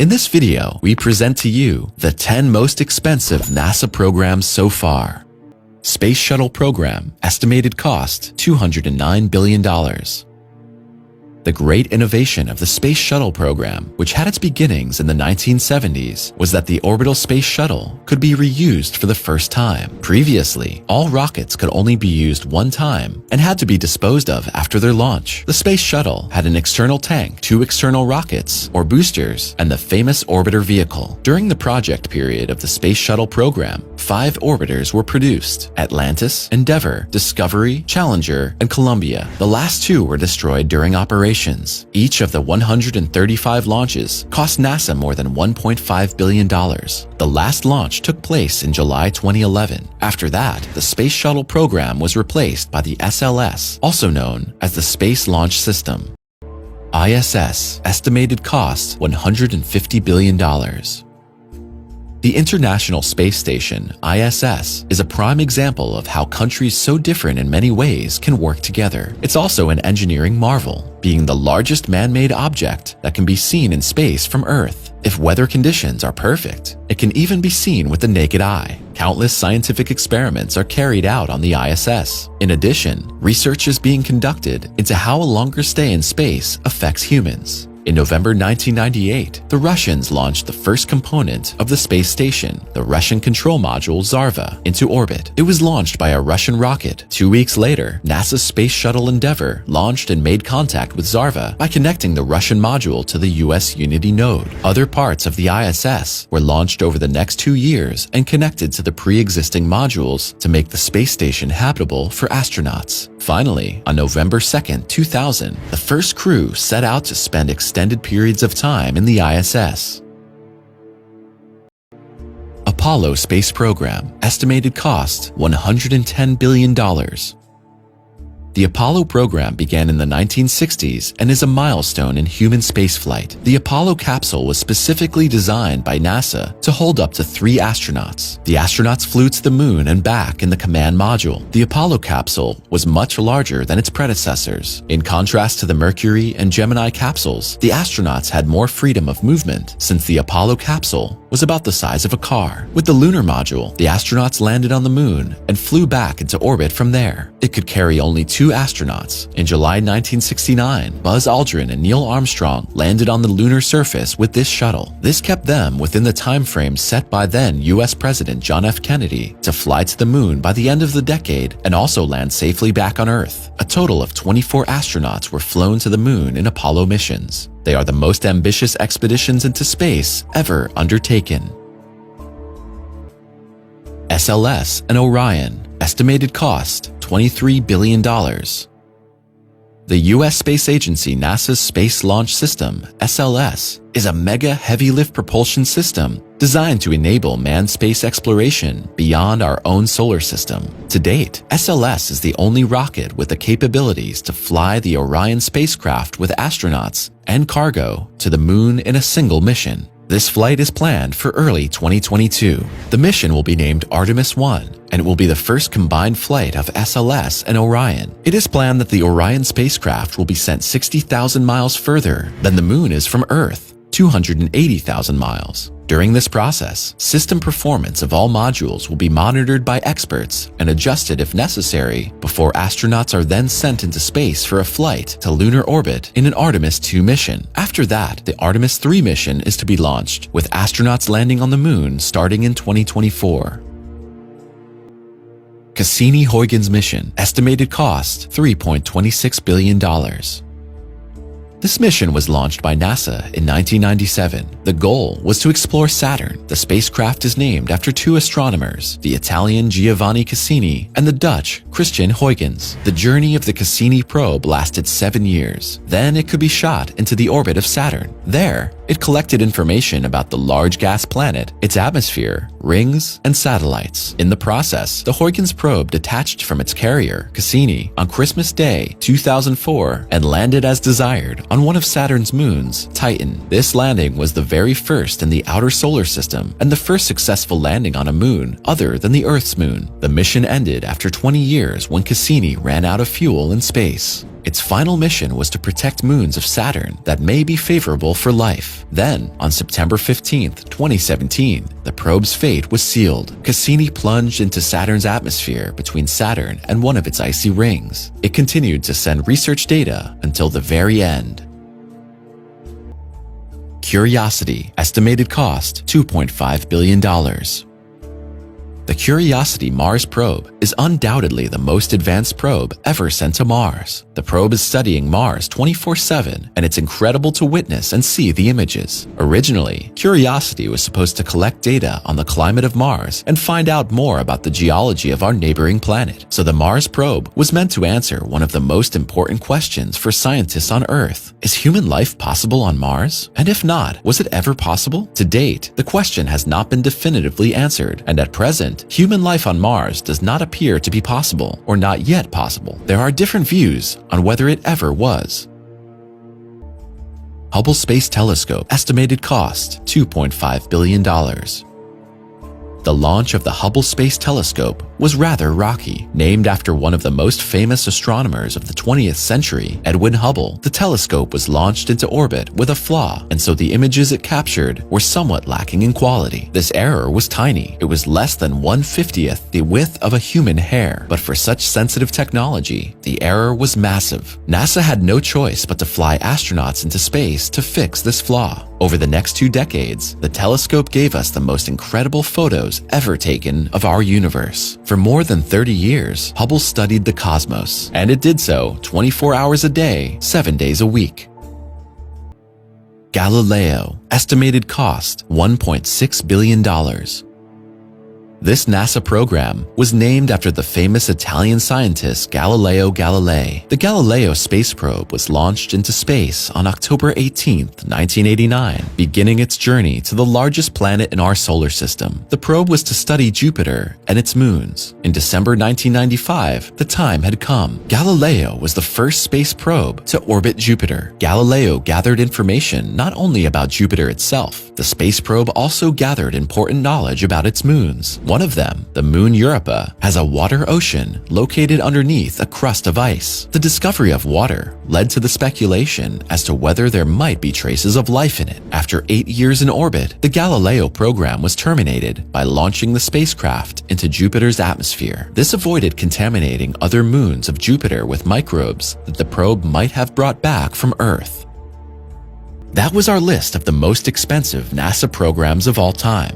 In this video, we present to you the 10 most expensive NASA programs so far. Space Shuttle Program, estimated cost $209 billion. The great innovation of the Space Shuttle program, which had its beginnings in the 1970s, was that the orbital space shuttle could be reused for the first time. Previously, all rockets could only be used one time and had to be disposed of after their launch. The Space Shuttle had an external tank, 2 external rockets, or boosters, and the famous orbiter vehicle. During the project period of the Space Shuttle program, 5 orbiters were produced: Atlantis, Endeavour, Discovery, Challenger, and Columbia. The last 2 were destroyed during operation. Each of the 135 launches cost NASA more than $1.5 billion. The last launch took place in July 2011. After that, the Space Shuttle program was replaced by the SLS, also known as the Space Launch System. ISS, estimated cost $150 billion. The International Space Station, ISS, is a prime example of how countries so different in many ways can work together. It's also an engineering marvel, being the largest man-made object that can be seen in space from Earth. If weather conditions are perfect, it can even be seen with the naked eye. Countless scientific experiments are carried out on the ISS. In addition, research is being conducted into how a longer stay in space affects humans. In November 1998, the Russians launched the first component of the space station, the Russian control module Zarva, into orbit. It was launched by a Russian rocket. 2 weeks later, NASA's Space Shuttle Endeavour launched and made contact with Zarva by connecting the Russian module to the US Unity node. Other parts of the ISS were launched over the next 2 years and connected to the pre-existing modules to make the space station habitable for astronauts. Finally, on November 2, 2000, the first crew set out to spend extended periods of time in the ISS. Apollo Space Program, estimated cost $110 billion. The Apollo program began in the 1960s and is a milestone in human spaceflight. The Apollo capsule was specifically designed by NASA to hold up to 3 astronauts. The astronauts flew to the moon and back in the command module. The Apollo capsule was much larger than its predecessors. In contrast to the Mercury and Gemini capsules, the astronauts had more freedom of movement since the Apollo capsule was about the size of a car. With the lunar module, the astronauts landed on the moon and flew back into orbit from there. It could carry only 2 astronauts. In July 1969, Buzz Aldrin and Neil Armstrong landed on the lunar surface with this shuttle. This kept them within the time frame set by then US President John F. Kennedy to fly to the moon by the end of the decade and also land safely back on Earth. A total of 24 astronauts were flown to the moon in Apollo missions. They are the most ambitious expeditions into space ever undertaken. SLS and Orion, estimated cost $23 billion. The U.S. space agency NASA's Space Launch System, SLS, is a mega heavy lift propulsion system designed to enable manned space exploration beyond our own solar system. To date, SLS is the only rocket with the capabilities to fly the Orion spacecraft with astronauts and cargo to the moon in a single mission. This flight is planned for early 2022. The mission will be named Artemis 1, and it will be the first combined flight of SLS and Orion. It is planned that the Orion spacecraft will be sent 60,000 miles further than the moon is from Earth, 280,000 miles. During this process, system performance of all modules will be monitored by experts and adjusted if necessary before astronauts are then sent into space for a flight to lunar orbit in an Artemis 2 mission. After that, the Artemis 3 mission is to be launched, with astronauts landing on the moon starting in 2024. Cassini-Huygens mission, estimated cost $3.26 billion. This mission was launched by NASA in 1997. The goal was to explore Saturn. The spacecraft is named after 2 astronomers, the Italian Giovanni Cassini and the Dutch Christian Huygens. The journey of the Cassini probe lasted 7 years. Then it could be shot into the orbit of Saturn. There, it collected information about the large gas planet, its atmosphere, rings, and satellites. In the process, the Huygens probe detached from its carrier, Cassini, on Christmas Day 2004 and landed as desired on one of Saturn's moons, Titan. This landing was the very first in the outer solar system and the first successful landing on a moon other than the Earth's moon. The mission ended after 20 years when Cassini ran out of fuel in space. Its final mission was to protect moons of Saturn that may be favorable for life. Then, on September 15, 2017, the probe's fate was sealed. Cassini plunged into Saturn's atmosphere between Saturn and one of its icy rings. It continued to send research data until the very end. Curiosity, estimated cost $2.5 billion. The Curiosity Mars probe is undoubtedly the most advanced probe ever sent to Mars. The probe is studying Mars 24/7, and it's incredible to witness and see the images. Originally, Curiosity was supposed to collect data on the climate of Mars and find out more about the geology of our neighboring planet. So the Mars probe was meant to answer one of the most important questions for scientists on Earth. Is human life possible on Mars? And if not, was it ever possible? To date, the question has not been definitively answered, and at present, human life on Mars does not appear to be possible, or not yet possible. There are different views on whether it ever was. Hubble Space Telescope, estimated cost $2.5 billion. The launch of the Hubble Space Telescope was rather rocky. Named after one of the most famous astronomers of the 20th century, Edwin Hubble, the telescope was launched into orbit with a flaw, and so the images it captured were somewhat lacking in quality. This error was tiny. It was less than 1/50th the width of a human hair, but for such sensitive technology, the error was massive. NASA had no choice but to fly astronauts into space to fix this flaw. Over the next 2 decades, the telescope gave us the most incredible photos ever taken of our universe. For more than 30 years, Hubble studied the cosmos, and it did so 24 hours a day, 7 days a week. Galileo, estimated cost $1.6 billion. This NASA program was named after the famous Italian scientist Galileo Galilei. The Galileo space probe was launched into space on October 18, 1989, beginning its journey to the largest planet in our solar system. The probe was to study Jupiter and its moons. In December 1995, the time had come. Galileo was the first space probe to orbit Jupiter. Galileo gathered information not only about Jupiter itself. The space probe also gathered important knowledge about its moons. One of them, the moon Europa, has a water ocean located underneath a crust of ice. The discovery of water led to the speculation as to whether there might be traces of life in it. After 8 years in orbit, the Galileo program was terminated by launching the spacecraft into Jupiter's atmosphere. This avoided contaminating other moons of Jupiter with microbes that the probe might have brought back from Earth. That was our list of the most expensive NASA programs of all time.